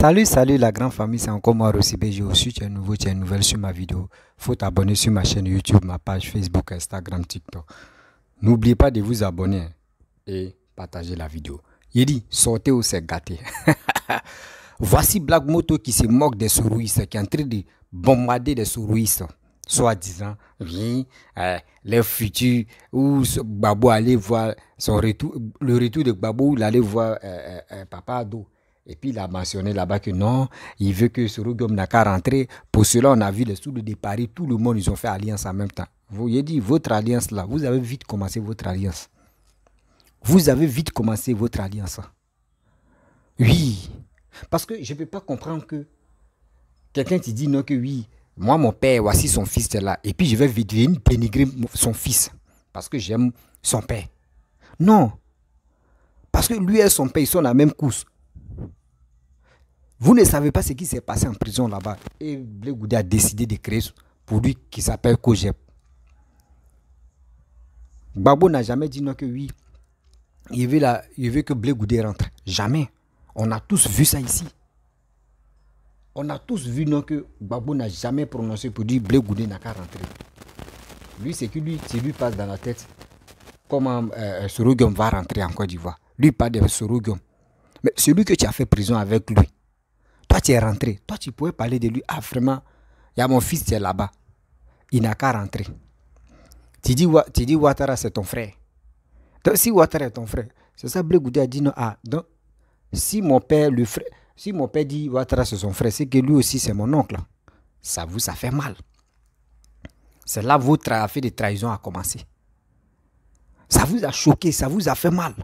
Salut la grande famille, c'est encore moi Rossibé. J'ai aussi tu es nouveau, tu es nouvelle sur ma vidéo. Faut t'abonner sur ma chaîne YouTube, ma page Facebook, Instagram, TikTok. N'oubliez pas de vous abonner et partager la vidéo. Il dit, sortez ou c'est gâté. Voici Black Moto qui se moque des sourouistes, qui est en train de bombarder des sourouistes. Soi-disant, oui, les futurs, où Gbagbo allait voir son retour, le retour de Gbagbo, où il allait voir Papa Ado. Et puis il a mentionné là-bas que non, il veut que Sorogum n'a qu'à rentrer. Pour cela, on a vu les Soudou de Paris, tout le monde, ils ont fait alliance en même temps. Vous avez dit, votre alliance là, vous avez vite commencé votre alliance. Vous avez vite commencé votre alliance. Oui. Parce que je ne peux pas comprendre que quelqu'un te dit non que oui, moi mon père, voici son fils est là. Et puis je vais venir dénigrer son fils parce que j'aime son père. Non. Parce que lui et son père, ils sont dans la même course. Vous ne savez pas ce qui s'est passé en prison là-bas. Et Blé Goudé a décidé de créer pour lui qui s'appelle Kojeb. Gbagbo n'a jamais dit non que oui. Il veut que Blé Goudé rentre. Jamais. On a tous vu ça ici. On a tous vu non que Gbagbo n'a jamais prononcé pour dire Blé Goudé n'a qu'à rentrer. Lui, c'est que lui passe dans la tête comment Sorogum va rentrer en Côte d'Ivoire. Lui parle de Sorogum. Mais celui que tu as fait prison avec lui, toi tu es rentré. Toi tu pouvais parler de lui. Ah vraiment, il y a mon fils qui est là-bas. Il n'a qu'à rentrer. Tu dis Ouattara c'est ton frère. Donc si Ouattara est ton frère, c'est ça Blé Goudé a dit non. Ah, donc si mon père dit Ouattara c'est son frère, c'est que lui aussi c'est mon oncle. Ça fait mal. C'est là que votre affaire de trahison a commencé. Ça vous a choqué, ça vous a fait mal.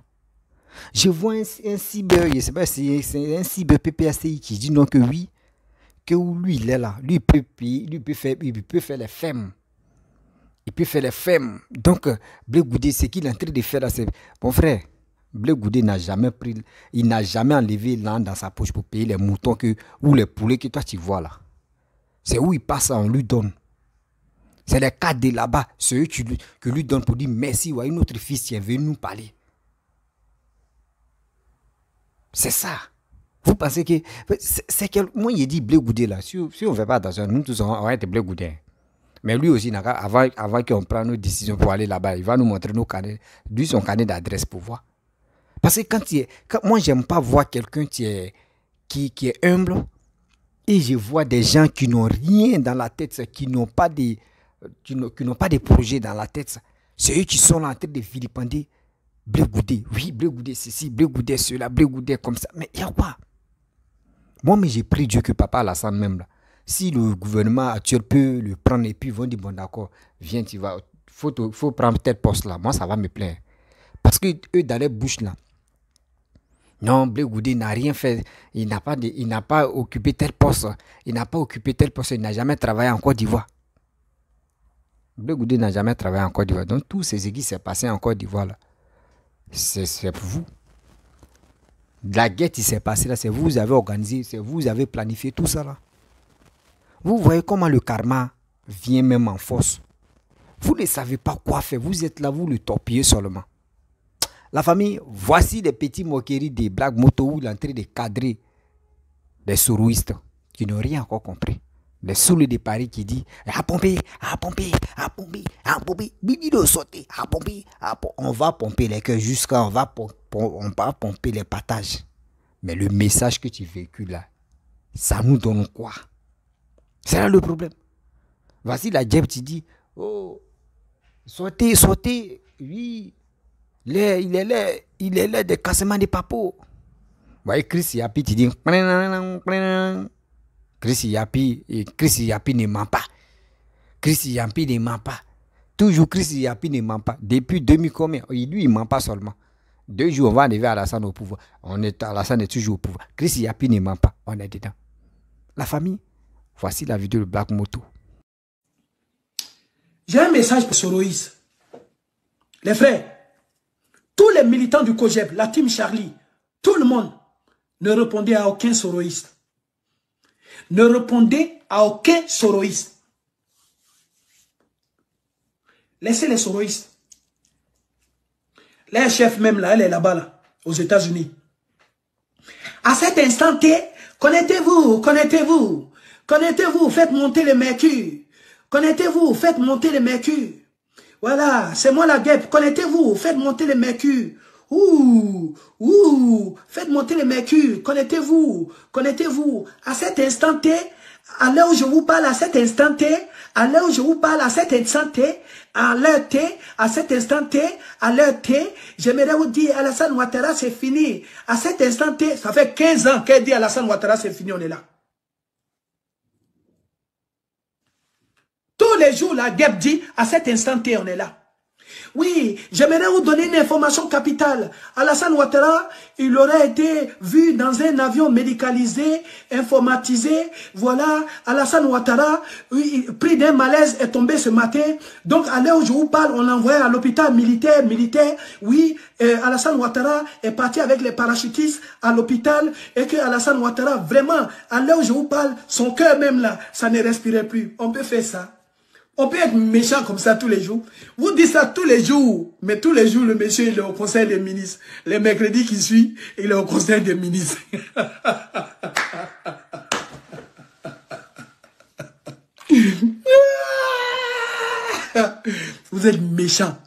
Je vois un cyber, je ne sais pas si c'est un cyber PPACI qui dit non que oui, que lui il est là, lui il peut faire les femmes. Il peut faire les femmes. Donc, Blé Goudé, ce qu'il est en train de faire là, c'est... Mon frère, Blé Goudé n'a jamais pris... Il n'a jamais enlevé l'an dans sa poche pour payer les moutons ou les poulets que toi tu vois là. C'est où il passe, on lui donne. C'est les cadres de là-bas, c'est eux que lui donne pour dire merci, ou à une autre fille qui est venue nous parler. C'est ça. Vous pensez que... Moi, il dit Blé Goudé là, si on ne fait pas attention, nous tous on va être Blé Goudé. Mais lui aussi, avant qu'on prenne nos décisions pour aller là-bas, il va nous montrer nos carnets, lui son carnet d'adresse pour voir. Parce que moi, j'aime pas voir quelqu'un qui est humble et je vois des gens qui n'ont rien dans la tête, qui n'ont pas de projets dans la tête. C'est eux qui sont là en train de vilipender Blé Goudé. Oui, Blé Goudé ceci, Blé Goudé cela, Blé Goudé comme ça. Mais il y a quoi? Moi, mais j'ai pris Dieu que Papa Alassane même là. Si le gouvernement actuel peut le prendre et puis ils vont dire bon d'accord, viens, tu vas, faut prendre tel poste là, moi ça va me plaire. Parce que eux dans les bouches là, non, Blé Goudé n'a rien fait, il n'a pas occupé tel poste, il n'a jamais travaillé en Côte d'Ivoire. Blé Goudé n'a jamais travaillé en Côte d'Ivoire. Donc tout ce qui s'est passé en Côte d'Ivoire là, c'est pour vous. La guerre qui s'est passée là, c'est vous avez organisé, c'est vous avez planifié tout ça là. Vous voyez comment le karma vient même en force. Vous ne savez pas quoi faire. Vous êtes là, vous le torpillez seulement. La famille, voici des petits moqueries des Black Moto où il est en train de cadrer des sourouistes qui n'ont rien encore compris. Les soulés de Paris qui disent à pomper, bibi de sauter, à pomper, on va pomper les cœurs jusqu'à on va pomper les partages. Mais le message que tu véhicules là, ça nous donne quoi? C'est là le problème. Voici la Djeb qui dit oh, sautez, oui, il est là de cassement de papeaux. Vous voyez, Chris Yapi, tu dis Chris Yapi ne ment pas. Chris Yapi ne ment pas. Toujours Chris Yapi ne ment pas. Depuis 2000 combien? Lui, il ne ment pas seulement. 2 jours, on va arriver à Alassane au pouvoir. Alassane est toujours au pouvoir. Chris Yapi ne ment pas. On est dedans. La famille. Voici la vidéo de Black Moto. J'ai un message pour Soroïs. Les frères, tous les militants du Kojeb, la team Charlie, tout le monde ne répondait à aucun Soroïste. Ne répondait à aucun Soroïste. Laissez les Soroïstes. La chef même là, elle est là-bas, là, aux États-Unis. À cet instant T, Connectez-vous, connectez-vous. Connectez-vous, faites monter le mercure. Connectez-vous, faites monter le mercure. Voilà, c'est moi la guêpe. Connectez-vous, faites monter le mercure. Faites monter le mercure. Connectez-vous, connectez-vous. À cet instant T, à l'heure où je vous parle, à cet instant T, à l'heure où je vous parle, à cet instant T, à l'heure T, à cet instant T, à l'heure T, j'aimerais vous dire, Alassane Ouattara, c'est fini. À cet instant T, ça fait 15 ans qu'elle dit Alassane Ouattara, c'est fini, on est là. Tous les jours, la guêpe dit, à cet instant T, on est là. Oui, j'aimerais vous donner une information capitale. Alassane Ouattara, il aurait été vu dans un avion médicalisé, informatisé. Voilà, Alassane Ouattara, pris d'un malaise, est tombé ce matin. Donc, à l'heure où je vous parle, on l'a envoyé à l'hôpital militaire. Oui, Alassane Ouattara est parti avec les parachutistes à l'hôpital. Et que Alassane Ouattara, vraiment, à l'heure où je vous parle, son cœur même là, ça ne respirait plus. On peut faire ça. On peut être méchant comme ça tous les jours. Vous dites ça tous les jours. Mais tous les jours, le monsieur, il est au conseil des ministres. Les mercredis qui suivent, il est au conseil des ministres. Vous êtes méchant.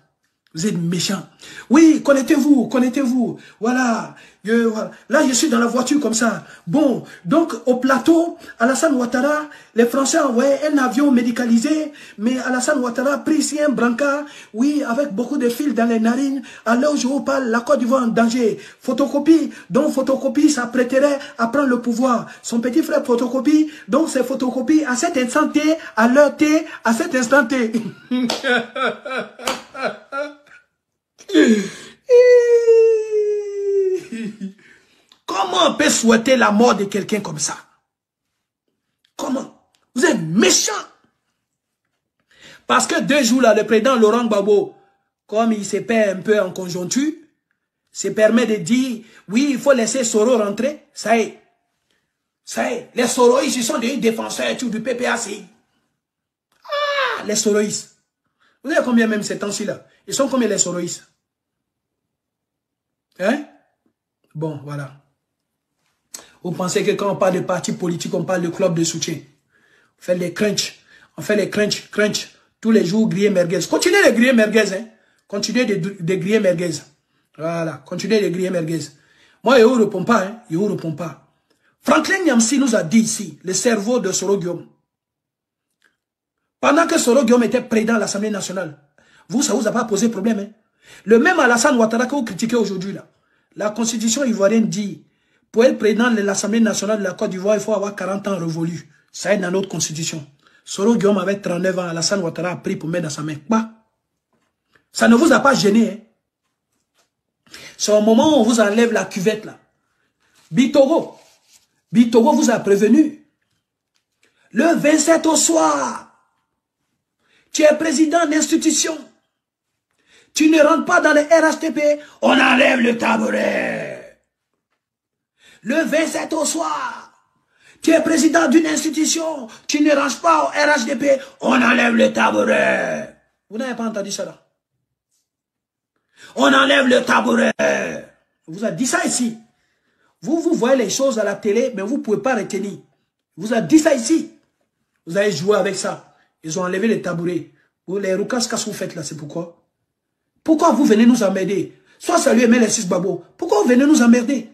Vous êtes méchant. Oui, connectez-vous, connectez-vous. Voilà. Là, je suis dans la voiture comme ça. Bon, donc au plateau, Alassane Ouattara, les Français envoyaient un avion médicalisé, mais Alassane Ouattara a pris ici un brancard, oui, avec beaucoup de fils dans les narines. À l'heure où je vous parle, la Côte d'Ivoire en danger. Photocopie, donc photocopie s'apprêterait à prendre le pouvoir. Son petit frère photocopie, donc c'est photocopie à cet instant T, à l'heure T, à cet instant T. Comment on peut souhaiter la mort de quelqu'un comme ça? Comment? Vous êtes méchant. Parce que 2 jours là, le président Laurent Gbagbo, comme il se perd un peu en conjoncture, se permet de dire, oui, il faut laisser Soro rentrer. Ça y est. Ça y est. Les Soroïs, ils sont des défenseurs du PPAC. Ah, les Soroïs. Vous savez combien même ces temps-ci là? Ils sont combien les Soroïs? Hein? Bon, voilà. Vous pensez que quand on parle de parti politique, on parle de club de soutien. On fait les crunch. On fait les crunch. Tous les jours, griller merguez. Continuez de griller merguez, hein. Continuez de griller merguez. Voilà. Continuez de griller merguez. Moi, je ne vous réponds pas, hein. Je ne vous réponds pas. Franklin Nyamsi nous a dit ici, le cerveau de Soro Guillaume. Pendant que Soro Guillaume était président de l'Assemblée nationale, vous, ça ne vous a pas posé problème, hein. Le même Alassane Ouattara que vous critiquez aujourd'hui, là. La constitution ivoirienne dit, pour être président de l'Assemblée nationale de la Côte d'Ivoire, il faut avoir 40 ans révolus. Ça est dans notre constitution. Soro Guillaume avait 39 ans, Alassane Ouattara a pris pour mettre dans sa main. Bah. Ça ne vous a pas gêné, hein. C'est au moment où on vous enlève la cuvette, là. Bitogo vous a prévenu. Le 27 au soir, tu es président d'institution. Tu ne rentres pas dans le RHTP, on enlève le tabouret. Le 27 au soir, tu es président d'une institution, tu ne rentres pas au RHTP, on enlève le tabouret. Vous n'avez pas entendu ça là? On enlève le tabouret. On vous a dit ça ici. Vous voyez les choses à la télé, mais vous ne pouvez pas retenir. On vous a dit ça ici. Vous avez joué avec ça. Ils ont enlevé les tabourets. Vous, les roucas que vous faites là, c'est pourquoi? Pourquoi vous venez nous emmerder? Soit saluer mais les 6 babos. Pourquoi vous venez nous emmerder?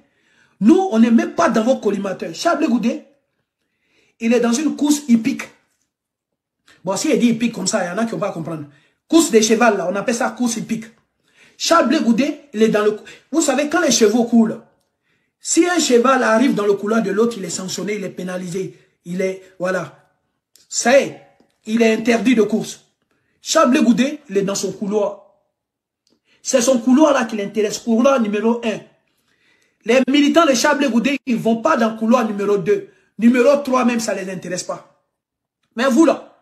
Nous, on n'est même pas dans vos collimateurs. Charles Goudé, il est dans une course hippique. Bon, si il dit hippique comme ça, il y en a qui ne vont pas comprendre. Course des chevals, là, on appelle ça course hippique. Charles Goudé, il est dans le... Vous savez, quand les chevaux coulent, si un cheval arrive dans le couloir de l'autre, il est sanctionné, il est pénalisé. Il est... Voilà. Ça y est, il est interdit de course. Charles Goudé, il est dans son couloir. C'est son couloir là qui l'intéresse, couloir numéro 1. Les militants de Charles Goudé, ils ne vont pas dans le couloir numéro 2. Numéro 3 même, ça ne les intéresse pas. Mais vous là,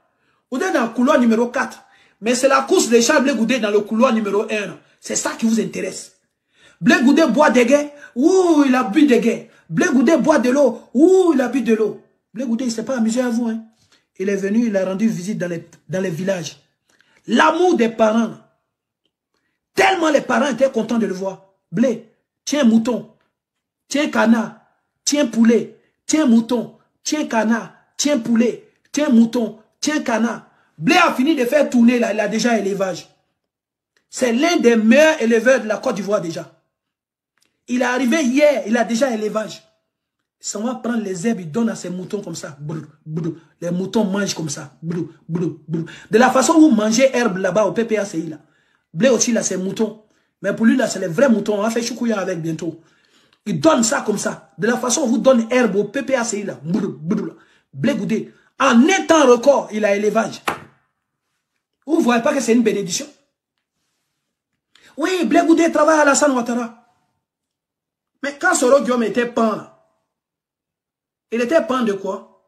vous êtes dans le couloir numéro 4. Mais c'est la course de Charles Goudé dans le couloir numéro 1. C'est ça qui vous intéresse. Blé Goudé boit des gains. Ouh, il a bu des gains. Blé Goudé boit de l'eau. Ouh, il a bu de l'eau. Blé Goudé, il ne s'est pas amusé à vous. Hein. Il est venu, il a rendu visite dans les villages. L'amour des parents. Tellement les parents étaient contents de le voir. Blé, tiens mouton, tiens canard, tiens poulet, tiens mouton, tiens canard, tiens poulet, tiens mouton, tiens canard. Blé a fini de faire tourner là, il a déjà élevage. C'est l'un des meilleurs éleveurs de la Côte d'Ivoire déjà. Il est arrivé hier, il a déjà élevage. Il s'en va prendre les herbes, il donne à ses moutons comme ça. Brr, brr. Les moutons mangent comme ça. Brr, brr, brr. De la façon où vous mangez herbe là-bas au PPACI là. Blé aussi là, c'est moutons. Mais pour lui là, c'est les vrais moutons. On va faire choukouya avec bientôt. Il donne ça comme ça. De la façon où vous donne herbe au PPACI là. Brr, brr. Blé Goudé. En un temps record, il a élevage. Vous ne voyez pas que c'est une bénédiction? Oui, Blé Goudé travaille à Alassane Ouattara. Mais quand Soro Guillaume était pan là, il était pan de quoi?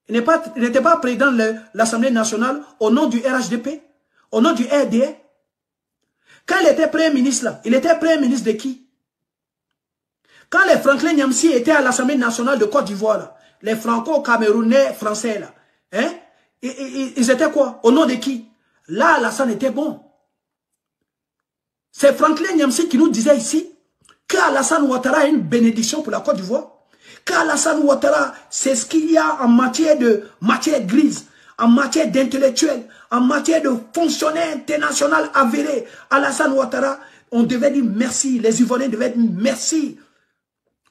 Il n'était pas président de l'Assemblée nationale au nom du RHDP, au nom du RDA. Quand il était premier ministre là, il était premier ministre de qui? Quand les Franklin Nyamsi étaient à l'Assemblée nationale de Côte d'Ivoire là, les Franco-Camerounais français là, hein? Ils étaient quoi? Au nom de qui? Là, Alassane était bon. C'est Franklin Nyamsi qui nous disait ici qu'Alassane Ouattara a une bénédiction pour la Côte d'Ivoire. Qu'Alassane Ouattara, c'est ce qu'il y a en matière grise, en matière d'intellectuel, en matière de fonctionnaire international avéré. Alassane Ouattara, on devait dire merci. Les Ivoiriens devaient dire merci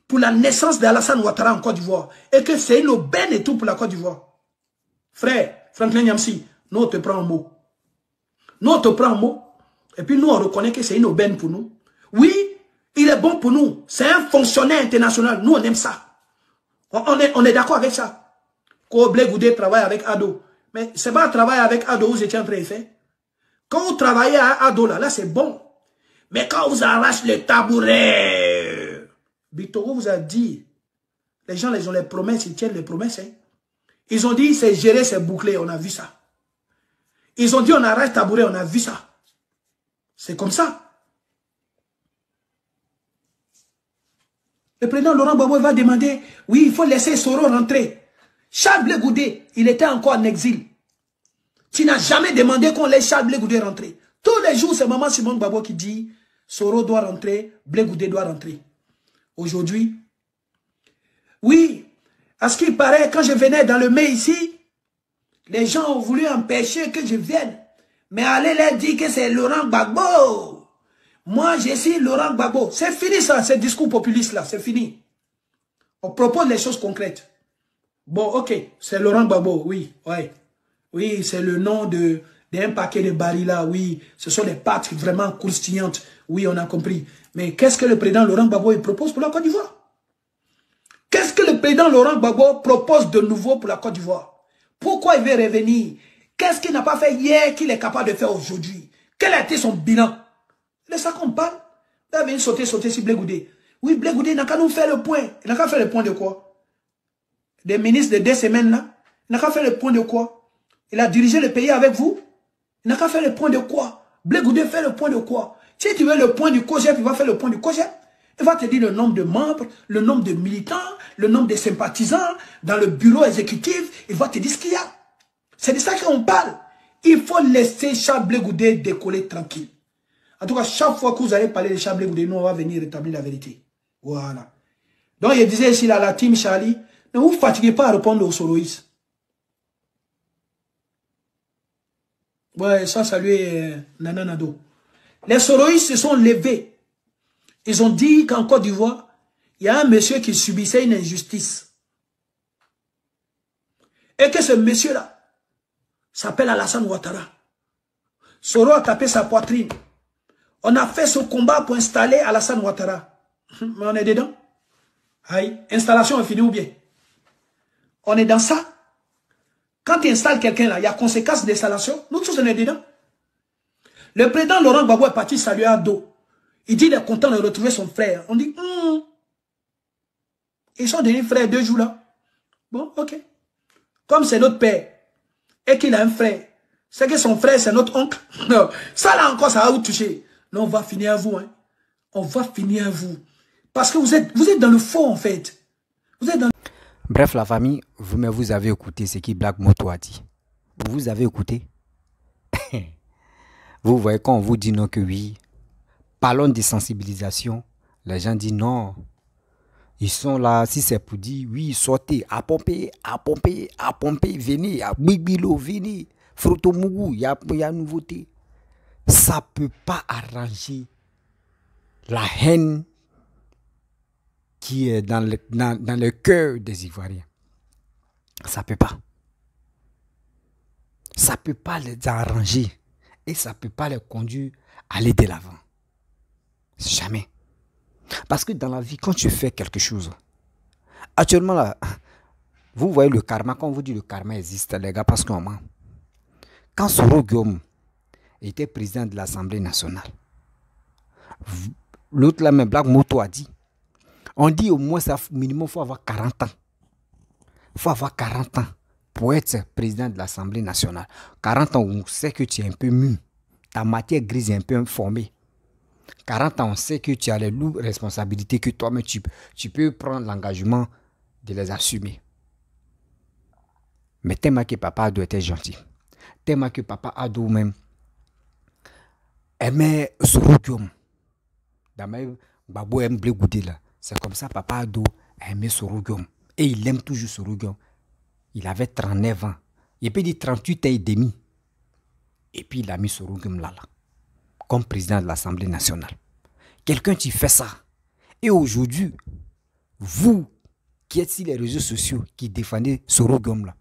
pour la naissance d'Alassane Ouattara en Côte d'Ivoire. Et que c'est une aubaine et tout pour la Côte d'Ivoire. Frère, Franklin Nyamsi, nous on te prend en mot. Nous on te prend en mot. Et puis nous on reconnaît que c'est une aubaine pour nous. Oui, il est bon pour nous. C'est un fonctionnaire international. Nous on aime ça. On est d'accord avec ça. Quand Blé Goudé travaille avec Ado. Mais c'est pas travailler avec Ado vous étiez en train de faire. Quand vous travaillez à Ado, là c'est bon. Mais quand vous arrachez le tabouret, Bitoro vous a dit, les gens, ils ont les promesses, ils tiennent les promesses. Hein. Ils ont dit, c'est géré, c'est bouclé, on a vu ça. Ils ont dit, on arrache le tabouret, on a vu ça. C'est comme ça. Le président Laurent Gbagbo va demander, oui, il faut laisser Soro rentrer. Charles Blé Goudé, il était encore en exil. Tu n'as jamais demandé qu'on laisse Charles Blé Goudé rentrer. Tous les jours, c'est Maman Simone Gbagbo qui dit, Soro doit rentrer, Blé Goudé doit rentrer. Aujourd'hui, oui, à ce qu'il paraît, quand je venais dans le mai ici, les gens ont voulu empêcher que je vienne. Mais allez leur dire que c'est Laurent Gbagbo. Moi, je suis Laurent Gbagbo. C'est fini ça, ce discours populiste là, c'est fini. On propose les choses concrètes. Bon, ok, c'est Laurent Gbagbo, oui, ouais. Oui, c'est le nom d'un paquet de barils là, oui. Ce sont des pâtes vraiment croustillantes. Oui, on a compris. Mais qu'est-ce que le président Laurent Gbagbo il propose pour la Côte d'Ivoire? Qu'est-ce que le président Laurent Gbagbo propose de nouveau pour la Côte d'Ivoire? Pourquoi il veut revenir? Qu'est-ce qu'il n'a pas fait hier qu'il est capable de faire aujourd'hui? Quel a été son bilan? C'est ça qu'on parle. Il va venir sauter sur Blé Goudé. Oui, Blé Goudé n'a qu'à nous faire le point. Il n'a qu'à faire le point de quoi? Des ministres de 2 semaines là. Il n'a qu'à faire le point de quoi? Il a dirigé le pays avec vous. Il n'a qu'à faire le point de quoi? Blé Goudé fait le point de quoi? Si tu veux le point du COGEP, il va faire le point du COGEP. Il va te dire le nombre de membres, le nombre de militants, le nombre de sympathisants dans le bureau exécutif. Il va te dire ce qu'il y a. C'est de ça qu'on parle. Il faut laisser Charles Blé Goudé décoller tranquille. En tout cas, chaque fois que vous allez parler de Charles Blé Goudé, nous, on va venir rétablir la vérité. Voilà. Donc, il disait ici, là, la team Charlie, ne vous fatiguez pas à répondre aux soroïstes. Ouais, ça, saluer Nana Nado. Les soroïstes se sont levés. Ils ont dit qu'en Côte d'Ivoire, il y a un monsieur qui subissait une injustice. Et que ce monsieur-là s'appelle Alassane Ouattara. Soro a tapé sa poitrine. On a fait ce combat pour installer Alassane Ouattara. Mais on est dedans. Aïe, installation est finie ou bien? On est dans ça. Quand tu installes quelqu'un là, il y a conséquences d'installation. Nous tous on est dedans. Le président Laurent Gbagbo est parti saluer Ado. Il dit qu'il est content de retrouver son frère. On dit, ils sont devenus frères 2 jours là. Bon, ok. Comme c'est notre père et qu'il a un frère, c'est que son frère c'est notre oncle. Non, ça là encore, ça va vous toucher. Non, on va finir à vous. Hein. On va finir à vous. Parce que vous êtes dans le faux en fait. Vous êtes dans... Bref, la famille, vous avez écouté ce que Black Moto a dit. Vous avez écouté. Vous voyez quand on vous dit non que oui. Parlons de sensibilisation. Les gens disent non. Ils sont là, si c'est pour dire, oui, sortez, à pomper, venez, à Bibilo, venez, Frotomougou, il y a nouveauté. Ça ne peut pas arranger la haine qui est dans le cœur des Ivoiriens. Ça ne peut pas. Ça ne peut pas les arranger et ça ne peut pas les conduire à aller de l'avant. Jamais. Parce que dans la vie, quand tu fais quelque chose, actuellement là, vous voyez le karma, quand on vous dit le karma existe, les gars, parce qu'on ment. Quand Soro Guillaume était président de l'Assemblée nationale, l'autre là, même Black Moto a dit, on dit au moins, ça minimum, il faut avoir 40 ans. Il faut avoir 40 ans pour être président de l'Assemblée nationale. 40 ans, on sait que tu es un peu mûr. Ta matière grise est un peu informée. 40 ans, on sait que tu as les lourdes responsabilités que toi-même, tu peux prendre l'engagement de les assumer. Mais tellement que Papa Ado était gentil. Tellement que Papa Ado même aimait Soro Guillaume. D'abord, Babo aime Blé Goudé là. C'est comme ça Papa Ado aimait Soro Guillaume. Et il aime toujours Soro Guillaume. Il avait 39 ans. Il peut dire 38 ans et demi. Et puis il a mis Soro Guillaume là. Comme président de l'Assemblée nationale. Quelqu'un qui fait ça. Et aujourd'hui, vous qui êtes sur les réseaux sociaux, qui défendez Soro Guillaume là,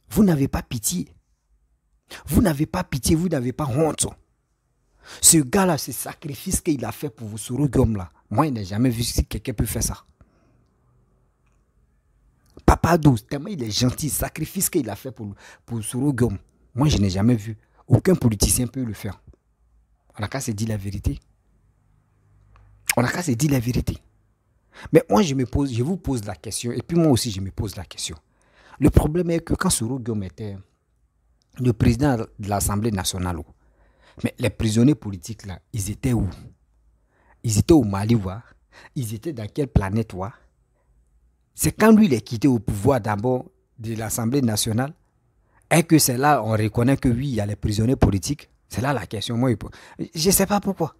vous n'avez pas pitié. Vous n'avez pas pitié, vous n'avez pas honte. Ce gars-là, ce sacrifice qu'il a fait pour vous, Soro Guillaume là, moi, je n'ai jamais vu si quelqu'un peut faire ça. Papa Ado, tellement il est gentil, sacrifice qu'il a fait pour Soro Guillaume, moi, je n'ai jamais vu. Aucun politicien peut le faire. On n'a qu'à se dire la vérité. On n'a qu'à se dire la vérité. Mais moi, je vous pose la question, et puis moi aussi, je me pose la question. Le problème est que quand Soro Guillaume était le président de l'Assemblée nationale, mais les prisonniers politiques, là, ils étaient où? Ils étaient au Mali, ouais. Ils étaient dans quelle planète, ouais? C'est quand lui, il est quitté au pouvoir d'abord de l'Assemblée nationale, et que c'est là on reconnaît que oui, il y a les prisonniers politiques. C'est là la question. Moi, je ne sais pas pourquoi.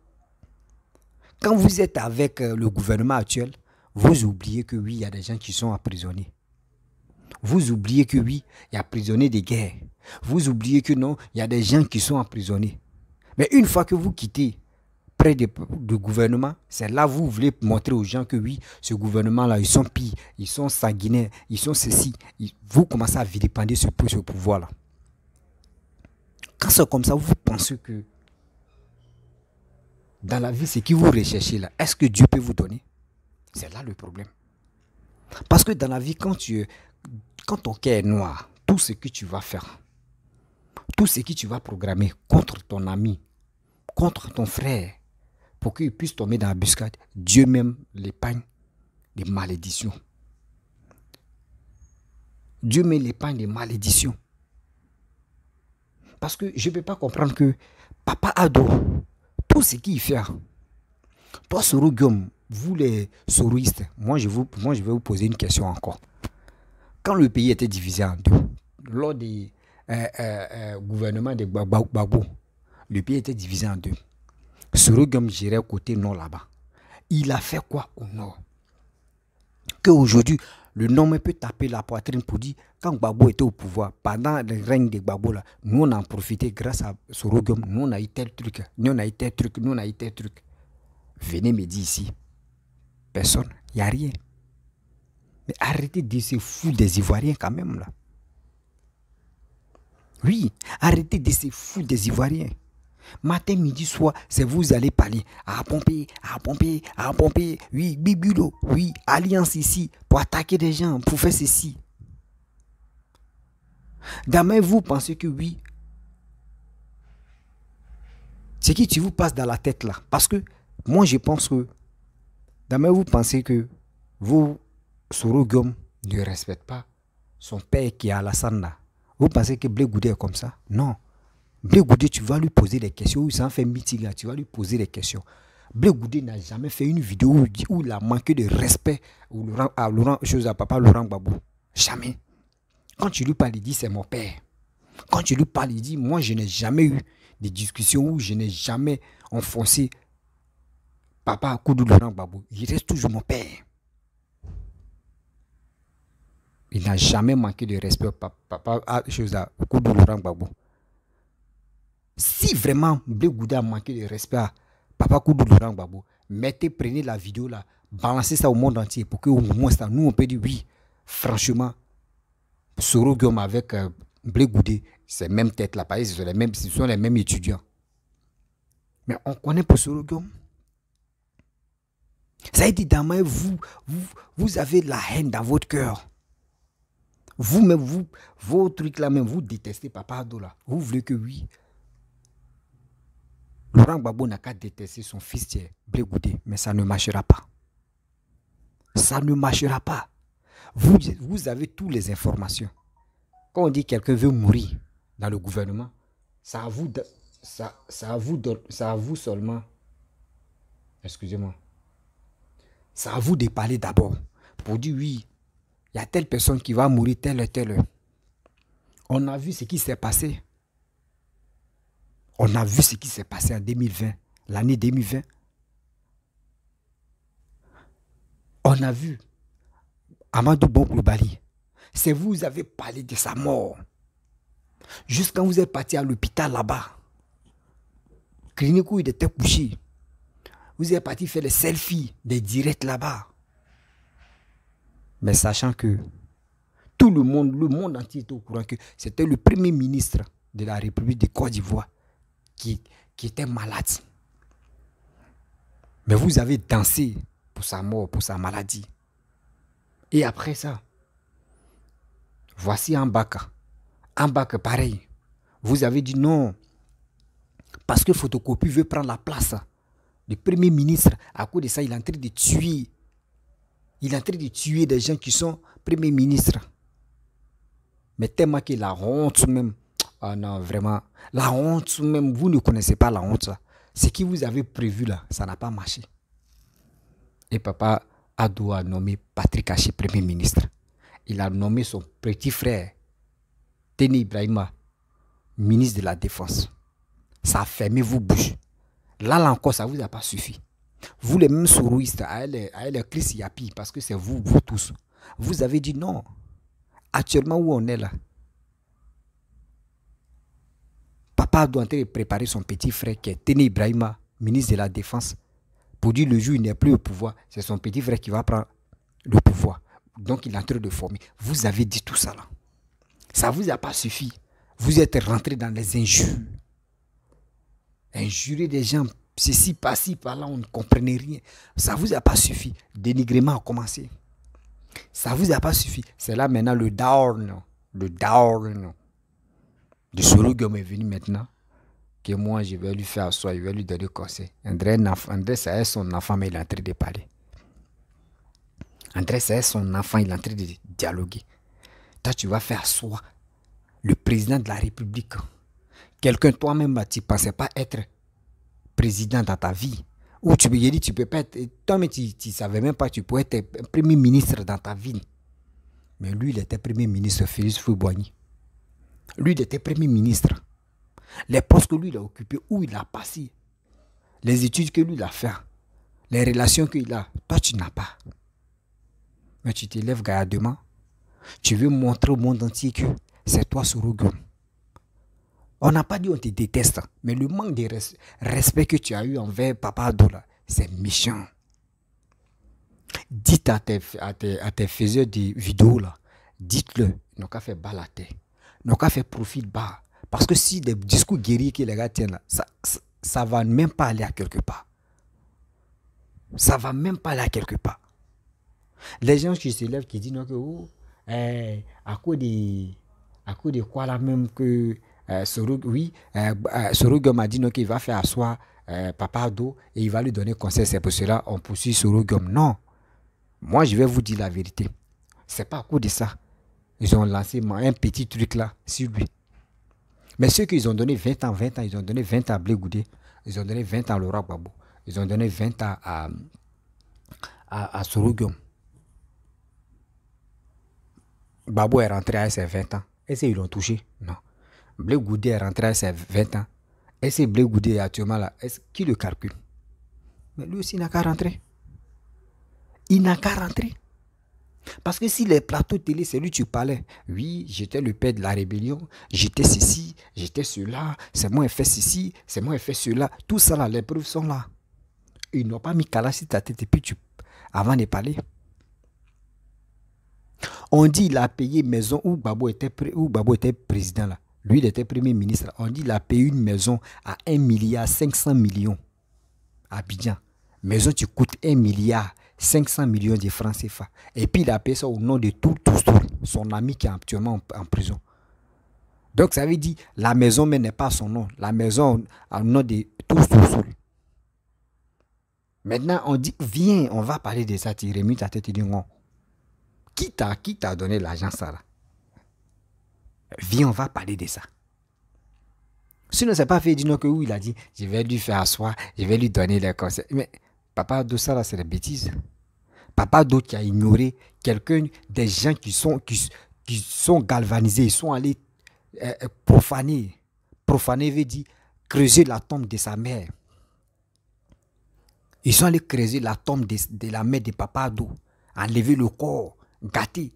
Quand vous êtes avec le gouvernement actuel, vous oubliez que oui, il y a des gens qui sont emprisonnés. Vous oubliez que oui, il y a prisonniers de guerre. Vous oubliez que non, il y a des gens qui sont emprisonnés. Mais une fois que vous quittez près du gouvernement, c'est là que vous voulez montrer aux gens que oui, ce gouvernement-là, ils sont pires, ils sont sanguinaires, ils sont ceci. Vous commencez à vilipender ce pouvoir-là. Quand c'est comme ça, vous pensez que dans la vie, ce que vous recherchez là, est-ce que Dieu peut vous donner? C'est là le problème. Parce que dans la vie, quand ton cœur est noir, tout ce que tu vas faire, tout ce que tu vas programmer contre ton ami, contre ton frère, pour qu'il puisse tomber dans la buscade, Dieu même l'épargne des malédictions. Dieu même l'épargne des malédictions. Parce que je ne peux pas comprendre que Papa Ado, tout ce qu'il fait, toi Soro Guillaume, vous les soroistes, moi je vais vous poser une question encore. Quand le pays était divisé en deux, lors du gouvernement de Gbagbo, le pays était divisé en deux. Soro Guillaume gérait côté nord là-bas. Il a fait quoi au nord? Qu'aujourd'hui, le nord peut taper la poitrine pour dire, quand Gbagbo était au pouvoir, pendant le règne de Gbagbo, là, nous on a profité grâce à Soro Guillaume, nous on a eu tel truc, nous on a eu tel truc, nous on a eu tel truc. Venez me dire ici, personne, il n'y a rien. Mais arrêtez de se foutre des Ivoiriens quand même là. Oui, arrêtez de se foutre des Ivoiriens. Matin, midi, soir, c'est vous allez parler. À pomper, oui, bibulo, oui, alliance ici, pour attaquer des gens, pour faire ceci. Demain, vous pensez que oui, ce qui tu vous passe dans la tête là. Parce que moi, je pense que demain, vous pensez que vous, Soro Guillaume, ne respecte pas son père qui est Alassane là. Vous pensez que Blé Goudé est comme ça? Non. Blé Goudé, tu vas lui poser des questions, il s'en fait meeting là, tu vas lui poser des questions. Blé Goudé n'a jamais fait une vidéo où il a manqué de respect à Papa Laurent Gbagbo. Jamais. Quand tu lui parles, il dit c'est mon père. Quand tu lui parles, il dit moi je n'ai jamais eu de discussion où je n'ai jamais enfoncé Papa Koudou Laurent Gbagbo. Il reste toujours mon père. Il n'a jamais manqué de respect à Koudou Laurent Gbagbo. Si vraiment Blé Goudé a manqué de respect à Papa Koudou Laurent Gbagbo, prenez la vidéo là, balancez ça au monde entier pour que au moins nous on peut dire oui, franchement, Soro Guillaume avec Blé Goudé, c'est même tête là, ce sont les mêmes étudiants. Mais on connaît pour Soro Guillaume. Ça a dit dans vous avez la haine dans votre cœur. Vous-même, vos trucs là même, vous détestez Papa Ado là. Vous voulez que oui. Laurent Gbagbo n'a qu'à détester son fils Blé Goudé, mais ça ne marchera pas. Ça ne marchera pas. Vous avez toutes les informations. Quand on dit que quelqu'un veut mourir dans le gouvernement, ça à vous seulement. Excusez-moi. C'est à vous de parler d'abord. Pour dire oui, il y a telle personne qui va mourir, telle et telle. On a vu ce qui s'est passé. On a vu ce qui s'est passé en 2020, l'année 2020. On a vu Amadou Bon Coulibaly. C'est vous avez parlé de sa mort. Jusqu'à vous êtes parti à l'hôpital là-bas. Clinique où il était couché. Vous êtes parti faire les selfies, des directs là-bas. Mais sachant que tout le monde entier est au courant que c'était le premier ministre de la République de Côte d'Ivoire qui était malade. Mais vous avez dansé pour sa mort, pour sa maladie. Et après ça, voici Ambaka. Ambaka, pareil. Vous avez dit non. Parce que Photocopie veut prendre la place du Premier ministre. À cause de ça, il est en train de tuer. Il est en train de tuer des gens qui sont Premier ministre. Mais tellement que la honte même. Ah non, vraiment. La honte même, vous ne connaissez pas la honte. Ce que vous avez prévu là, ça n'a pas marché. Et Papa Ado a nommé Patrick Haché Premier ministre. Il a nommé son petit frère, Teni Ibrahima, ministre de la Défense. Ça a fermé vos bouches. Là encore, ça ne vous a pas suffi. Vous les mêmes sourouistes, à elle, Chris Yapi, parce que c'est vous tous. Vous avez dit non. Actuellement où on est là, Papa doit préparer son petit frère qui est Teni Ibrahima, ministre de la Défense, pour dire le jour où il n'est plus au pouvoir, c'est son petit frère qui va prendre le pouvoir. Donc il est en train de former. Vous avez dit tout ça là. Ça ne vous a pas suffi. Vous êtes rentré dans les injures. Injurer des gens, ceci, par-ci, par-là, on ne comprenait rien. Ça ne vous a pas suffi. Dénigrement a commencé. Ça ne vous a pas suffi. C'est là maintenant le down. Le down. De Soro Guillaume est venu maintenant. Que moi, je vais lui faire asseoir, je vais lui donner conseil. André, c'est son enfant, mais il est en train de parler. André, c'est son enfant, il est en train de dialoguer. Toi, tu vas faire asseoir le président de la République. Quelqu'un, toi-même, tu ne pensais pas être président dans ta vie. Ou tu me dis, tu peux pas être. Toi-même, tu ne savais même pas que tu pouvais être premier ministre dans ta vie. Mais lui, il était premier ministre, Félix Houphouët-Boigny. Lui, il était premier ministre. Les postes que lui, il a occupés, où il a passé, les études que lui, il a fait, les relations qu'il a, toi, tu n'as pas. Mais tu t'élèves gaillardement. Tu veux montrer au monde entier que c'est toi, Soro Guillaume. On n'a pas dit on te déteste, mais le manque de respect que tu as eu envers Papa Ado, c'est méchant. Dites à tes faiseurs de vidéos, là, dites-le, ils n'ont qu'à faire bas la tête. Ils n'ont qu'à faire profil bas. Parce que si des discours guerriers que les gars tiennent là, ça va même pas aller à quelque part. Ça va même pas aller à quelque part. Les gens qui se lèvent, qui disent non, que à cause de quoi là même que Soro Guillaume a dit non, qu'il va faire asseoir Papa Ado et il va lui donner conseil. C'est pour cela on poursuit Soro Guillaume. Non. Moi, je vais vous dire la vérité. C'est pas à cause de ça. Ils ont lancé un petit truc là sur lui. Mais ceux qui ont donné 20 ans, ils ont donné 20 ans à Blé Goudé, ils ont donné 20 ans à Laurent Gbagbo, ils ont donné 20 ans à Soro Guillaume. Gbagbo est rentré à ses 20 ans. Est-ce qu'ils l'ont touché? Non. Blé Goudé est rentré à ses 20 ans. Est-ce que Blé Goudé est actuellement là? Qui le calcule? Mais lui aussi, il n'a qu'à rentrer. Il n'a qu'à rentrer. Parce que si les plateaux télé, c'est lui tu parlais. Oui, j'étais le père de la rébellion, j'étais ceci, j'étais cela, c'est moi qui ai fait ceci, c'est moi qui ai fait cela. Tout ça là, les preuves sont là. Ils n'ont pas mis Kalash sur ta tête et puis avant de parler. On dit qu'il a payé maison où Gbagbo était président là. Lui, il était premier ministre. On dit qu'il a payé une maison à 1 milliard 500 millions à Abidjan. Maison qui coûte 1 milliard 500 millions de francs CFA. Et puis il a payé ça au nom de son ami qui est actuellement en prison. Donc ça veut dire la maison mais n'est pas son nom. La maison au nom de Toussoul. Maintenant on dit viens, on va parler de ça. Tu remues ta tête et dis non. Qui t'a donné l'argent ça là? Viens, on va parler de ça. Sinon, c'est pas fait, dis non que oui, il a dit, je vais lui faire asseoir, je vais lui donner les conseils. Mais Papa Ado, ça là, c'est des bêtises. Papa Ado qui a ignoré quelqu'un, des gens qui sont galvanisés, ils sont allés profaner. Profaner veut dire creuser la tombe de sa mère. Ils sont allés creuser la tombe de la mère de Papa Ado, enlever le corps, gâter.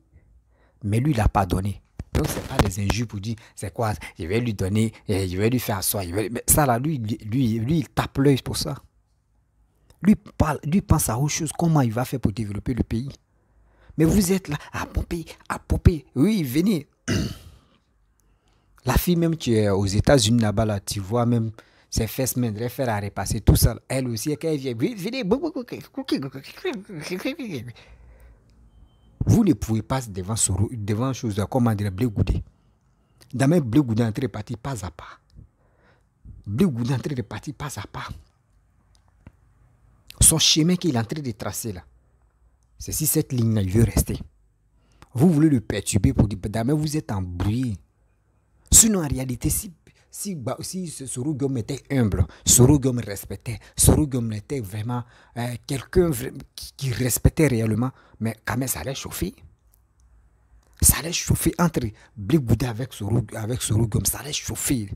Mais lui, il n'a pas donné. Donc, ce n'est pas des injures pour dire, c'est quoi, je vais lui donner, je vais lui faire asseoir. Mais ça là, lui, il tape l'œil pour ça. Lui pense à autre chose, comment il va faire pour développer le pays. Mais vous êtes là, à pomper. Oui, venez. La fille même qui est aux États-Unis là-bas, là, tu vois même ses fesses même, elle fait à repasser tout ça. Elle aussi, quand elle vient, venez. Vous ne pouvez pas devant chose comme Blé Goudé. Dans même Blé Goudé en train de partir pas à pas. Blé Goudé en train de partir pas à pas. Son chemin qu'il est en train de tracer là, c'est si cette ligne-là, il veut rester. Vous voulez le perturber pour dire, mais vous êtes embrouillé. Sinon, en réalité, si Soro Guillaume était humble, Soro Guillaume respectait, Soro Guillaume était vraiment quelqu'un qui respectait réellement, mais quand même, ça allait chauffer. Ça allait chauffer entre Blé Goudé avec Soro Guillaume, ça allait chauffer.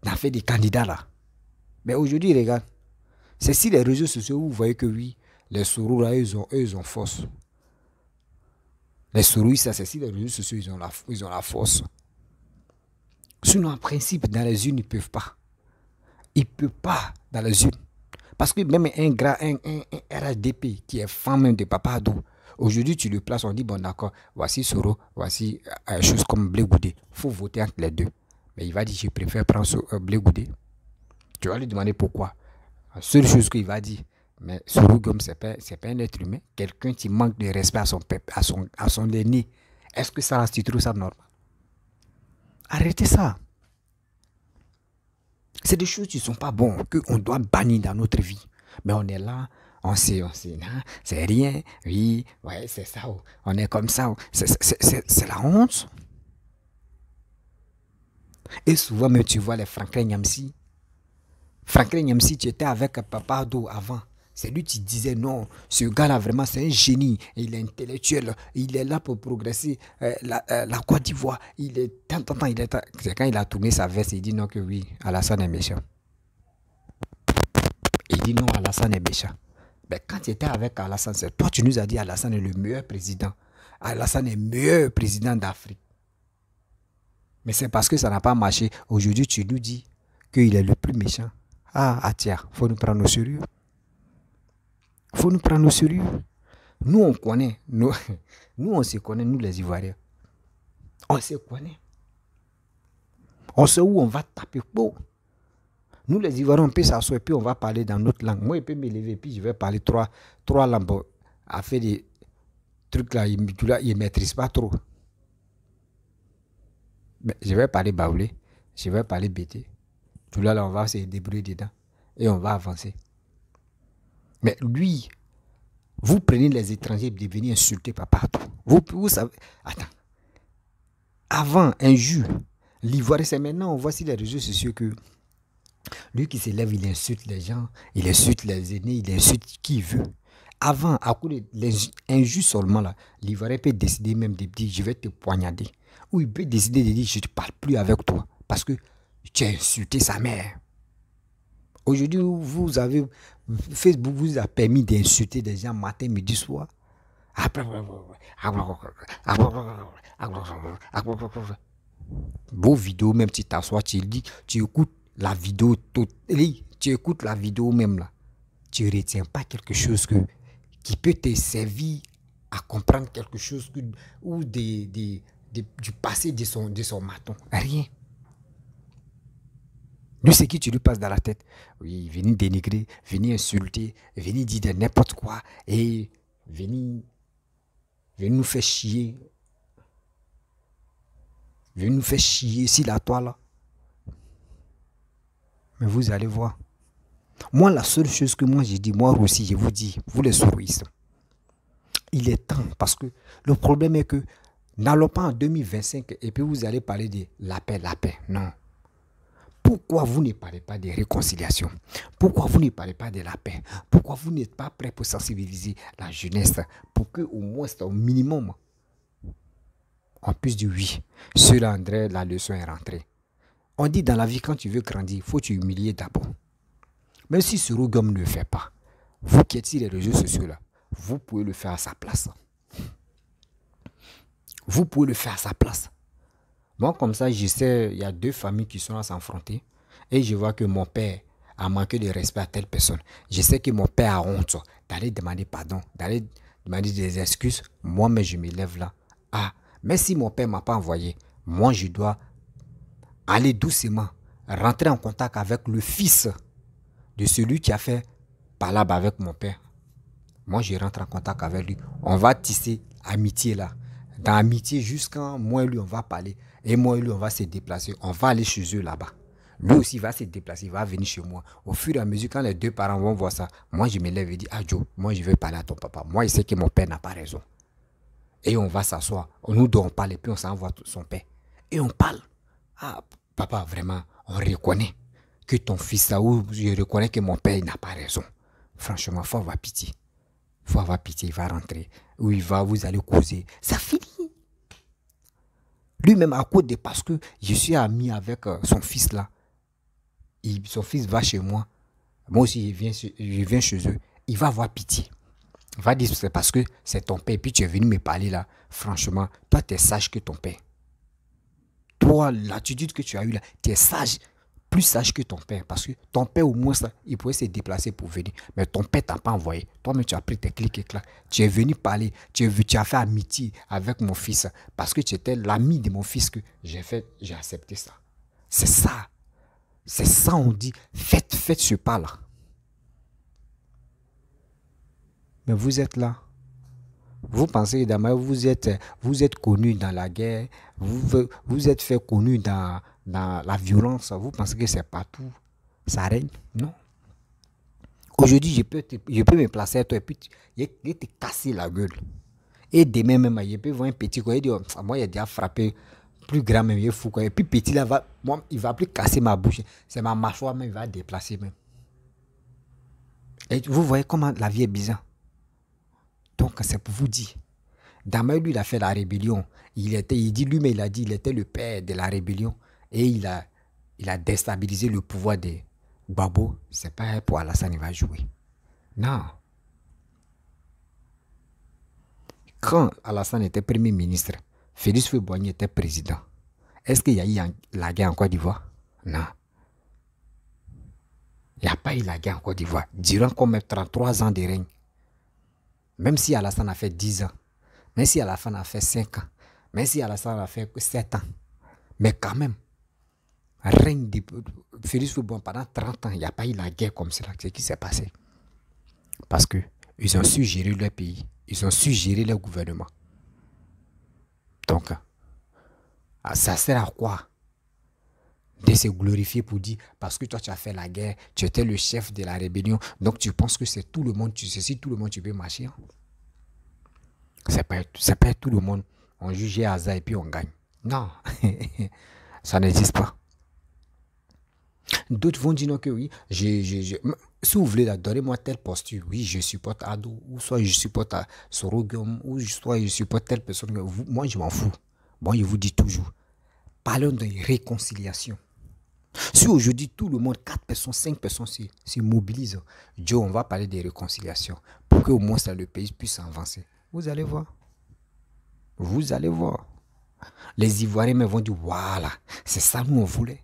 On a fait des candidats là. Mais aujourd'hui, regarde, c'est si les réseaux sociaux, vous voyez que oui, les Soro là, ils ont force. Les Soro, ça, c'est si les réseaux sociaux, ils ont la force. Sinon, en principe, dans les unes, ils ne peuvent pas. Ils ne peuvent pas dans les unes. Parce que même un RHDP qui est fan même de Papa Ado, aujourd'hui, tu le places, on dit, bon d'accord, voici Soro, voici chose comme Blé Goudé. Il faut voter entre les deux. Mais il va dire, je préfère prendre Blé Goudé. Tu vas lui demander pourquoi. La seule chose qu'il va dire, mais Soro Guillaume, ce n'est pas un être humain. Quelqu'un qui manque de respect à son peuple, à son aîné. Est-ce que ça, tu trouves ça normal? Arrêtez ça. C'est des choses qui ne sont pas bonnes, qu'on doit bannir dans notre vie. Mais on est là, on sait, c'est rien, oui, ouais, c'est ça, on est comme ça. C'est la honte. Et souvent, même tu vois les Franklin Nyamsi. Franklin Nyamsi, tu étais avec Papa Ado avant. C'est lui qui disait non, ce gars-là vraiment c'est un génie, il est intellectuel, il est là pour progresser la Côte d'Ivoire. Il est c'est quand il a tourné sa veste, il dit non que oui, Alassane est méchant. Il dit non, Alassane est méchant. Mais quand tu étais avec Alassane, c'est toi tu nous as dit Alassane est le meilleur président. Alassane est le meilleur président d'Afrique. Mais c'est parce que ça n'a pas marché. Aujourd'hui tu nous dis qu'il est le plus méchant. Tiens, il faut nous prendre au sérieux. Il faut nous prendre au sérieux. Nous, on connaît. Nous, on se connaît, nous les Ivoiriens. On se connaît. On sait où on va taper. Bon. Nous, les Ivoiriens, on peut s'asseoir et puis on va parler dans notre langue. Moi, je peux me lever et puis je vais parler trois langues. À faire des trucs là, il ne maîtrise pas trop. Mais je vais parler baoulé. Je vais parler bété. Tout là, on va se débrouiller dedans. Et on va avancer. Mais lui, vous prenez les étrangers de venir insulter Papa Ado. Vous savez. Attends. Avant, injure. L'Ivoire, c'est maintenant, on voit sur les réseaux sociaux que lui qui s'élève, il insulte les gens, il insulte les aînés, il insulte qui il veut. Avant, à cause des injures seulement, là, l'Ivoirien peut décider même de dire je vais te poignarder. Ou il peut décider de dire je ne parle plus avec toi parce que tu as insulté sa mère. Aujourd'hui, Facebook vous a permis d'insulter des gens matin, midi, soir. Vos vidéos, même tu t'assois, tu dis, tu écoutes la vidéo, tu écoutes la vidéo même là. Tu ne retiens pas quelque chose qui peut te servir à comprendre quelque chose ou du passé de son maton. Rien. Lui, c'est qui tu lui passes dans la tête. Oui, venir dénigrer, venir insulter, venir dire de n'importe quoi et venir nous faire chier. Venir nous faire chier ici, la toile. Mais vous allez voir. Moi, la seule chose que moi j'ai dit, moi aussi, je vous dis, vous les souristes, il est temps parce que le problème est que n'allons pas en 2025 et puis vous allez parler de la paix. Non. Pourquoi vous ne parlez pas de réconciliation? Pourquoi vous ne parlez pas de la paix? Pourquoi vous n'êtes pas prêt pour sensibiliser la jeunesse pour qu'au moins, au minimum, on puisse dire oui. Sur André, la leçon est rentrée. On dit dans la vie, quand tu veux grandir, il faut t'humilier d'abord. Même si ce Rogum ne le fait pas, vous qui êtes sur les réseaux sociaux là, vous pouvez le faire à sa place. Vous pouvez le faire à sa place. Moi, comme ça, je sais, il y a deux familles qui sont à s'affronter. Et je vois que mon père a manqué de respect à telle personne. Je sais que mon père a honte d'aller demander pardon, d'aller demander des excuses. Moi-même, je me lève là. Ah, mais si mon père ne m'a pas envoyé, moi, je dois aller doucement, rentrer en contact avec le fils de celui qui a fait palabre avec mon père. Moi, je rentre en contact avec lui. On va tisser amitié là. Dans amitié, jusqu'à moi et lui, on va parler. Et moi et lui, on va se déplacer. On va aller chez eux là-bas. Lui aussi va se déplacer, il va venir chez moi. Au fur et à mesure, quand les deux parents vont voir ça, moi, je me lève et dis, ah Joe, moi, je vais parler à ton papa. Moi, il sait que mon père n'a pas raison. Et on va s'asseoir. Nous deux, on parle et puis on s'envoie son père. Et on parle. Ah, papa, vraiment, on reconnaît que ton fils là, ou je reconnais que mon père n'a pas raison. Franchement, il faut avoir pitié. Il faut avoir pitié, il va rentrer. Ou il va, vous allez causer. Ça finit. Lui-même, à cause de parce que je suis ami avec son fils là. Son fils va chez moi. Moi aussi, je viens chez eux. Il va avoir pitié. Il va dire, c'est parce que c'est ton père. Et puis tu es venu me parler là. Franchement, toi, tu es sage que ton père. Toi, l'attitude que tu as eue là, tu es sage. Plus sage que ton père. Parce que ton père, au moins, ça, il pouvait se déplacer pour venir. Mais ton père t'a pas envoyé. Toi-même, tu as pris tes clics et clacs. Tu es venu parler. Tu as fait amitié avec mon fils. Parce que tu étais l'ami de mon fils que j'ai accepté ça. C'est ça. C'est ça, on dit. Faites ce pas-là. Mais vous êtes là. Vous pensez que vous êtes connu dans la guerre. Vous êtes fait connu dans la violence. Vous pensez que c'est partout. Ça règne. Non. Aujourd'hui, je peux me placer à toi et puis je vais te casser la gueule. Et demain même, je peux voir un petit quoi. Il dit, moi, il a déjà frappé plus grand, même, il est fou. Quoi. Et puis petit, là, il va plus casser ma bouche. C'est ma mâchoire, même, il va déplacer même. Et vous voyez comment la vie est bizarre. Donc, c'est pour vous dire. Damaï, lui, il a fait la rébellion. Il dit lui-même, il a dit, il était le père de la rébellion. Et il a déstabilisé le pouvoir de Gbagbo. C'est pas pour Alassane, il va jouer. Non. Quand Alassane était premier ministre, Félix Houphouët-Boigny était président. Est-ce qu'il y a eu la guerre en Côte d'Ivoire? Non. Il n'y a pas eu la guerre en Côte d'Ivoire. Durant comme 33 ans de règne. Même si Alassane a fait 10 ans. Même si Alassane a fait 5 ans. Même si Alassane a fait 7 ans. Mais quand même, règne de Félix Houphouët-Boigny pendant 30 ans, il n'y a pas eu la guerre comme cela. C'est ce qui s'est passé. Parce qu'ils ont su gérer leur pays. Ils ont su gérer leur gouvernement. Donc, ça sert à quoi de se glorifier pour dire, parce que toi tu as fait la guerre, tu étais le chef de la rébellion, donc tu penses que c'est tout le monde, si tout le monde tu peux marcher. C'est pas tout le monde. On juge à hasard et puis on gagne. Non, ça n'existe pas. D'autres vont dire non que oui, si vous voulez, donnez-moi telle posture. Oui, je supporte Ado, ou soit je supporte Sorogum, ou soit je supporte telle personne. Moi, je m'en fous. Moi, je vous dis toujours, parlons de réconciliation. Si aujourd'hui, tout le monde, 4 personnes, 5 personnes se mobilisent, Joe, on va parler de réconciliation pour qu'au moins ça, le pays puisse avancer. Vous allez voir. Vous allez voir. Les Ivoiriens me vont dire, voilà, c'est ça nous on voulait.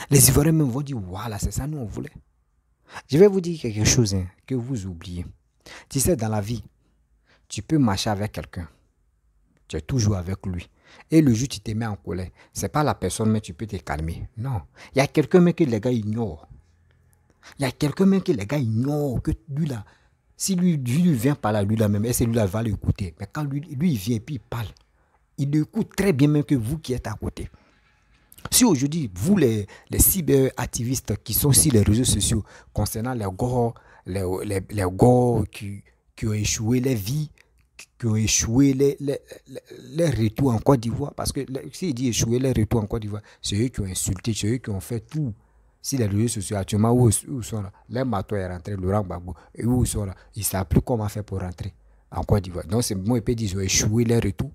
Les Ivoiriens me vont dire, voilà, c'est ça nous on voulait. Je vais vous dire quelque chose hein, que vous oubliez. Tu sais, dans la vie, tu peux marcher avec quelqu'un. Tu es toujours avec lui. Et le jour où tu te mets en colère, ce n'est pas la personne, mais tu peux te calmer. Non. Il y a quelqu'un mais que les gars ignorent. Il y a quelqu'un même que les gars ignorent. Que lui là, si lui vient par là, lui là même, et c'est lui là va l'écouter. Mais quand lui il vient et puis il parle, il écoute très bien même que vous qui êtes à côté. Si aujourd'hui, vous les cyberactivistes qui sont sur les réseaux sociaux concernant les gars qui ont échoué les vies, qui ont échoué les retours en Côte d'Ivoire, parce que s'il dit échouer les retours en Côte d'Ivoire, c'est eux qui ont insulté, c'est eux qui ont fait tout. Si les réseaux sociaux actuellement, où sont là, les matos est rentré, Laurent Gbagbo, et où sont là, ils ne savent plus comment faire pour rentrer en Côte d'Ivoire. Donc, c'est moi, ils ont échoué les retours.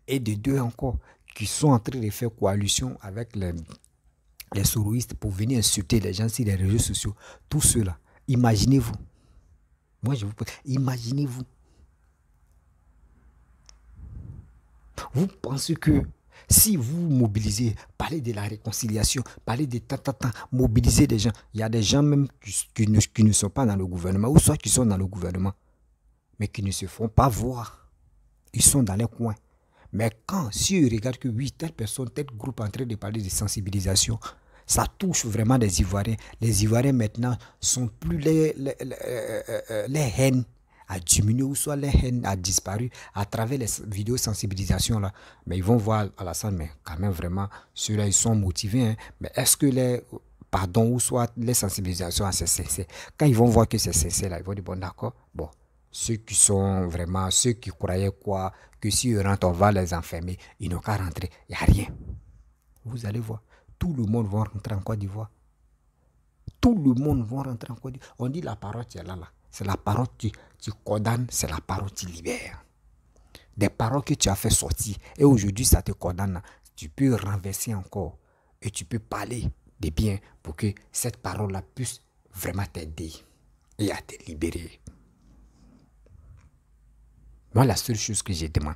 Et de deux encore, qui sont en train de faire coalition avec les soroïstes pour venir insulter les gens sur les réseaux sociaux. Tout cela, imaginez-vous. Moi, je vous pose, imaginez-vous. Vous pensez que si vous mobilisez, parlez de la réconciliation, parlez de mobiliser des gens, il y a des gens même qui ne sont pas dans le gouvernement, ou soit qui sont dans le gouvernement, mais qui ne se font pas voir. Ils sont dans les coins. Mais quand, si ils regardent que oui, telle personne, tel groupe est en train de parler de sensibilisation, ça touche vraiment les Ivoiriens. Les Ivoiriens maintenant sont plus les haines a diminué ou soit les haines a disparu à travers les vidéos sensibilisation là. Mais ils vont voir Alassane, mais quand même vraiment, ceux-là ils sont motivés. Hein. Mais est-ce que les pardon ou soit les sensibilisations c'est sincère? Quand ils vont voir que c'est sincère là, ils vont dire bon d'accord, bon. Ceux qui sont vraiment, ceux qui croyaient quoi, que si ils rentrent, on va les enfermer, ils n'ont qu'à rentrer. Il n'y a rien. Vous allez voir, tout le monde va rentrer en Côte d'Ivoire. Tout le monde va rentrer en Côte d'Ivoire. On dit la parole, tu es là. C'est la parole que tu condamnes, c'est la parole qui libère. Des paroles que tu as fait sortir. Et aujourd'hui, ça te condamne. Tu peux renverser encore. Et tu peux parler de bien pour que cette parole-là puisse vraiment t'aider et à te libérer. Moi, la seule chose que je demande,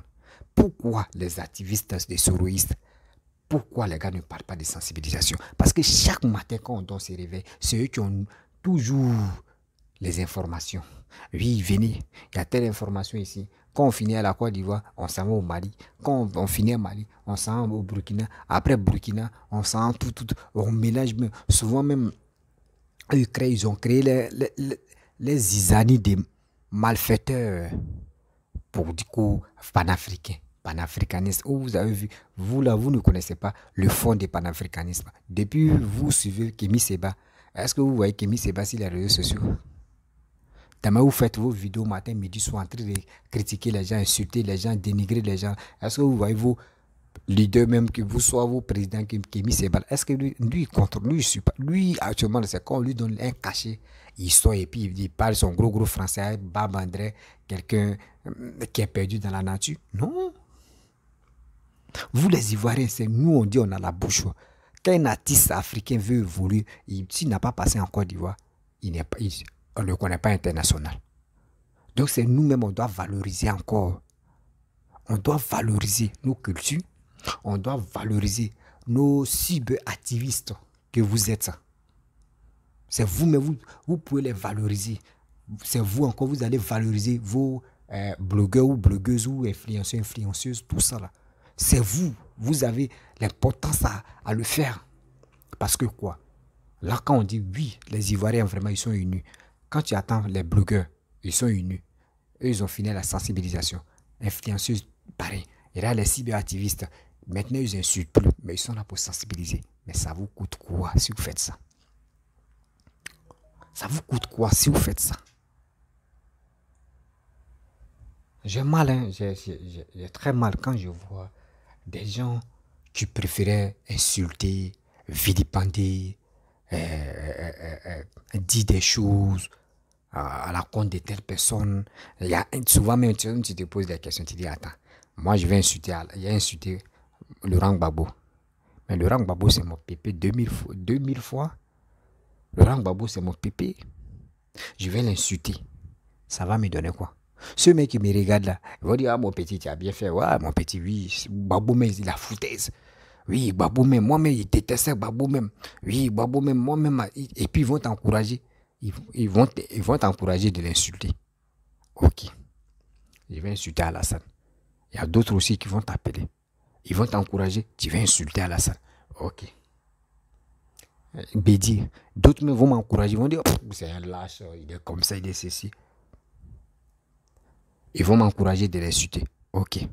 pourquoi les activistes des soroïstes, pourquoi les gars ne parlent pas de sensibilisation? Parce que chaque matin, quand on se réveille, c'est eux qui ont toujours les informations. Oui, venez, il y a telle information ici. Quand on finit à la Côte d'Ivoire, on s'en va au Mali. Quand on finit au Mali, on s'en va au Burkina. Après Burkina, on s'en va tout. On mélange même. Souvent même, ils ont créé les zizanies des malfaiteurs pour du coup panafricanisme. Oh, vous avez vu, vous là, vous ne connaissez pas le fond des panafricanisme. Depuis vous suivez Kémy Séba, est-ce que vous voyez Kémy Séba sur les réseaux sociaux? Demain, vous faites vos vidéos matin, midi, soir en train de critiquer les gens, insulter les gens, dénigrer les gens. Est-ce que vous voyez vos leaders, même que vous soyez vos présidents Kémy Séba, est-ce que lui contre lui actuellement, c'est quand on lui donne un cachet, il sort et puis il parle son gros français, Bab André, quelqu'un qui est perdu dans la nature? Non. Vous les Ivoiriens, c'est nous, on dit on a la bouche. Quand un artiste africain veut évoluer, s'il n'a pas passé en Côte d'Ivoire, on ne le connaît pas international. Donc c'est nous-mêmes, on doit valoriser encore. On doit valoriser nos cultures. On doit valoriser nos cyberactivistes que vous êtes. C'est vous-même, vous pouvez les valoriser. C'est vous encore, vous allez valoriser vos blogueurs ou blogueuses ou influenceuses, tout ça là. C'est vous, vous avez l'importance à le faire. Parce que quoi? Là, quand on dit oui, les Ivoiriens vraiment, ils sont unis. Quand tu attends les blogueurs, ils sont unis. Eux, ils ont fini la sensibilisation. Influenceuses, pareil. Et là, les cyberactivistes, maintenant, ils insultent plus, mais ils sont là pour sensibiliser. Mais ça vous coûte quoi si vous faites ça? Ça vous coûte quoi si vous faites ça? J'ai mal, hein? J'ai très mal quand je vois des gens qui préféraient insulter, vilipender, dire des choses à la compte de telle personne. Il y a souvent même tu te poses des questions, tu dis attends, moi je vais insulter, il a insulté Laurent Gbagbo. Mais Laurent Gbagbo c'est mon pépé 2000 fois. Laurent Gbagbo c'est mon pépé. Je vais l'insulter. Ça va me donner quoi? Ce mec qui me regarde là, il va dire, ah mon petit, tu as bien fait. Ouais, mon petit, oui, Babou même, il a foutaise. Oui, Babou même, moi-même, il détestait Babou même. Oui, Babou même, moi-même. Et puis ils vont t'encourager. Ils vont t'encourager de l'insulter. Ok, je vais insulter Alassane. Il y a d'autres aussi qui vont t'appeler. Ils vont t'encourager, tu vas insulter Alassane. Ok. Bédi, d'autres me vont m'encourager, ils vont dire, c'est un lâche, il est comme ça, il est ceci. Ils vont m'encourager de l'insulter. Ok.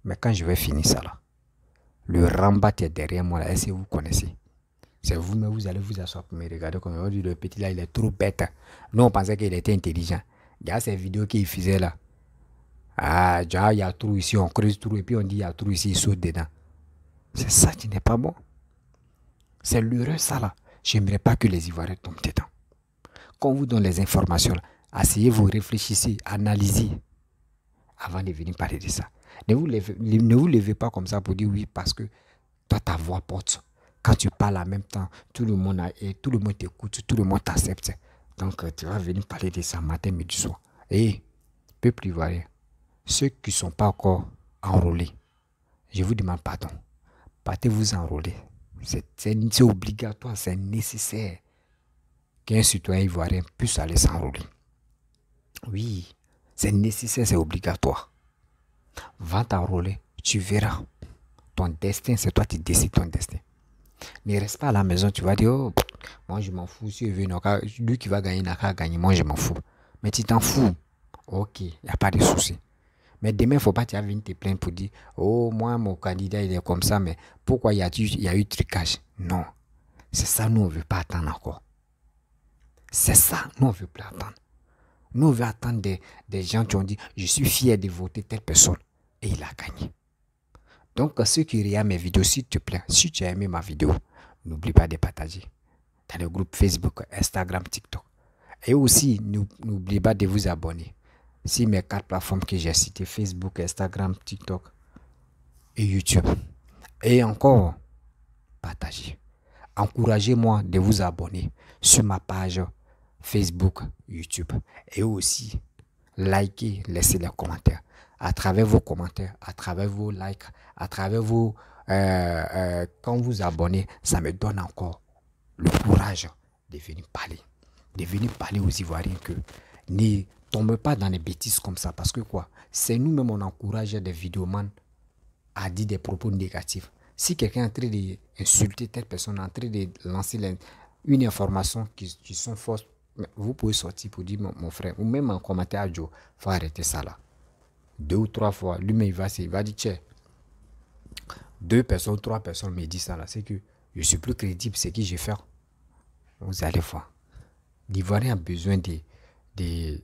Mais quand je vais finir ça là, le Rambat est derrière moi là, est-ce que vous connaissez? C'est vous, mais vous allez vous asseoir pour me regarder comme on dit, le petit là, il est trop bête. Nous, on pensait qu'il était intelligent. Il y a ces vidéos qu'il faisait là. Ah, déjà, il y a trou ici, on creuse trou, et puis on dit il y a trou ici, il saute dedans. C'est ça qui n'est pas bon. C'est l'heureux ça là. J'aimerais pas que les Ivoiriens tombent dedans. Quand on vous donne les informations, là, asseyez-vous, réfléchissez, analysez avant de venir parler de ça. Ne vous levez pas comme ça pour dire oui parce que toi ta voix porte. Quand tu parles en même temps, tout le monde t'écoute, tout le monde t'accepte. Donc tu vas venir parler de ça matin, midi, soir. Et peuple ivoirien, ceux qui ne sont pas encore enrôlés, je vous demande pardon. Partez vous enrôler. C'est obligatoire, c'est nécessaire qu'un citoyen ivoirien puisse aller s'enrôler. Oui, c'est nécessaire, c'est obligatoire. Va t'enrôler, tu verras. Ton destin, c'est toi qui décides ton destin. Ne reste pas à la maison, tu vas dire, oh, moi je m'en fous, si lui qui va gagner n'a qu'à gagner, moi je m'en fous. Mais tu t'en fous. Ok, il n'y a pas de souci. Mais demain, il ne faut pas venir te plaindre pour dire, oh, moi, mon candidat, il est comme ça, mais pourquoi il y a eu trucage? Non. C'est ça, nous, on ne veut pas attendre encore. C'est ça, nous, on ne veut plus attendre. Nous, on veut attendre des gens qui ont dit, je suis fier de voter telle personne. Et il a gagné. Donc, ceux qui regardent mes vidéos, s'il te plaît, si tu as aimé ma vidéo, n'oublie pas de partager dans le groupe Facebook, Instagram, TikTok. Et aussi, n'oubliez pas de vous abonner. Si mes 4 plateformes que j'ai citées, Facebook, Instagram, TikTok et YouTube. Et encore, partagez. Encouragez-moi de vous abonner sur ma page Facebook, YouTube. Et aussi, likez, laissez les commentaires. À travers vos commentaires, à travers vos likes, à travers vos... quand vous abonnez, ça me donne encore le courage de venir parler. De venir parler aux Ivoiriens que ne tombez pas dans les bêtises comme ça. Parce que quoi? C'est nous-mêmes, on encourage des vidéomans à dire des propos négatifs. Si quelqu'un est en train d'insulter telle personne, en train de lancer une information qui sont fausses, vous pouvez sortir pour dire mon frère, ou même en commentaire à Joe, il faut arrêter ça là. 2 ou 3 fois, lui-même il va dire, tiens, 2 personnes, 3 personnes me disent ça là, c'est que je suis plus crédible, c'est qui je fais. Vous allez voir. L'Ivoirien a besoin de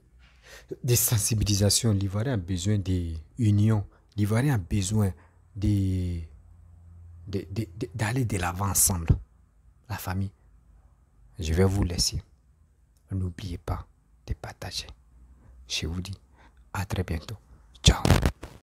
sensibilisation, l'Ivoirien a besoin d'union, l'Ivoirien a besoin d'aller de l'avant ensemble. La famille. Je vais vous laisser. N'oubliez pas de partager. Je vous dis à très bientôt. Ciao.